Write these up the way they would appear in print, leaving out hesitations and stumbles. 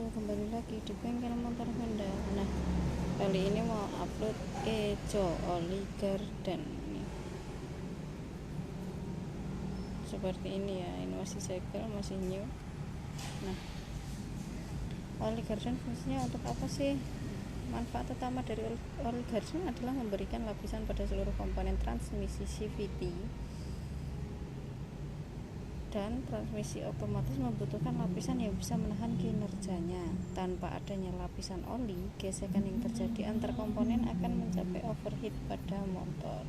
kembali lagi di bengkel motor Honda. Nah, kali ini mau upload Eco Oli Garden nih. Seperti ini ya, ini masih segel, masih new. Nah, Oli Garden fungsinya untuk apa sih? Manfaat utama dari Oli Garden adalah memberikan lapisan pada seluruh komponen transmisi CVT, dan transmisi otomatis membutuhkan lapisan yang bisa menahan kinerjanya. Tanpa adanya lapisan oli, gesekan yang terjadi antar komponen akan mencapai overheat pada motor.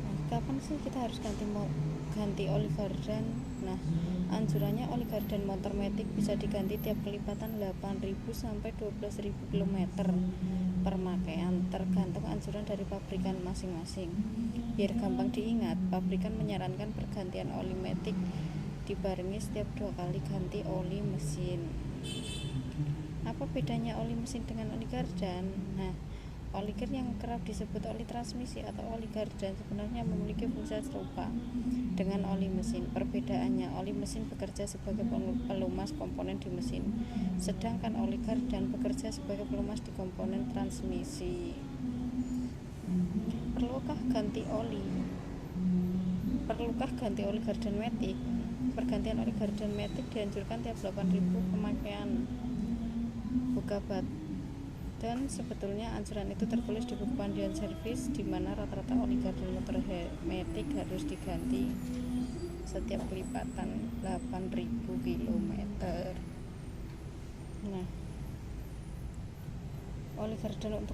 Nah, kapan sih kita harus ganti oli gardan? Nah, anjurannya oli gardan motor matic bisa diganti tiap kelipatan 8.000 sampai 12.000 km permakaian, tergantung anjuran dari pabrikan masing-masing. Biar gampang diingat, pabrikan menyarankan pergantian oli matic dibarengi setiap 2 kali ganti oli mesin. Apa bedanya oli mesin dengan oli gardan? Nah, oli gear yang kerap disebut oli transmisi atau oli gardan sebenarnya memiliki fungsi serupa dengan oli mesin. Perbedaannya, oli mesin bekerja sebagai pelumas komponen di mesin, sedangkan oli gardan bekerja sebagai pelumas di komponen transmisi. Perlukah ganti oli gardan matic? Pergantian oli gardan matic dianjurkan tiap 8.000 pemakaian bukabat. Dan sebetulnya anjuran itu tertulis di buku panduan servis, di mana rata-rata oli gardan motor matic harus diganti setiap kelipatan 8.000 km. Nah, oli gardan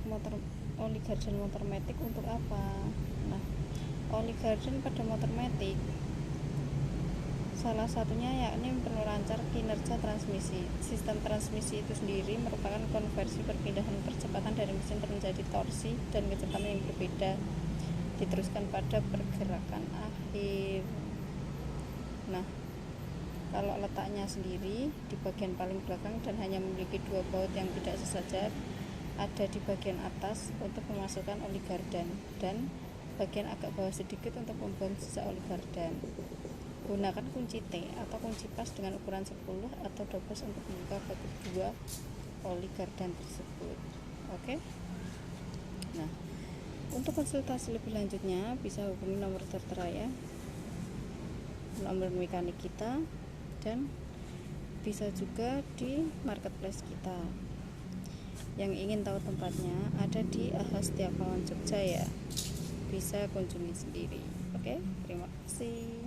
motor matic untuk apa? Nah, oli gardan pada motor matic salah satunya yakni memperlancar kinerja transmisi. Sistem transmisi itu sendiri merupakan konversi perpindahan percepatan dari mesin menjadi torsi dan kecepatan yang berbeda diteruskan pada pergerakan akhir. Nah, kalau letaknya sendiri di bagian paling belakang dan hanya memiliki 2 baut yang tidak sejajar, ada di bagian atas untuk memasukkan oli gardan dan bagian agak bawah sedikit untuk membuang sisa oli gardan. Gunakan kunci T atau kunci pas dengan ukuran 10 atau 12 untuk membuka bagian 2 oli gardan tersebut. Oke. Nah, untuk konsultasi lebih lanjutnya bisa hubungi nomor tertera ya, nomor mekanik kita, dan bisa juga di marketplace kita. Yang ingin tahu tempatnya ada di AHA Setiawan Jogja ya, bisa kunjungi sendiri. Oke, terima kasih.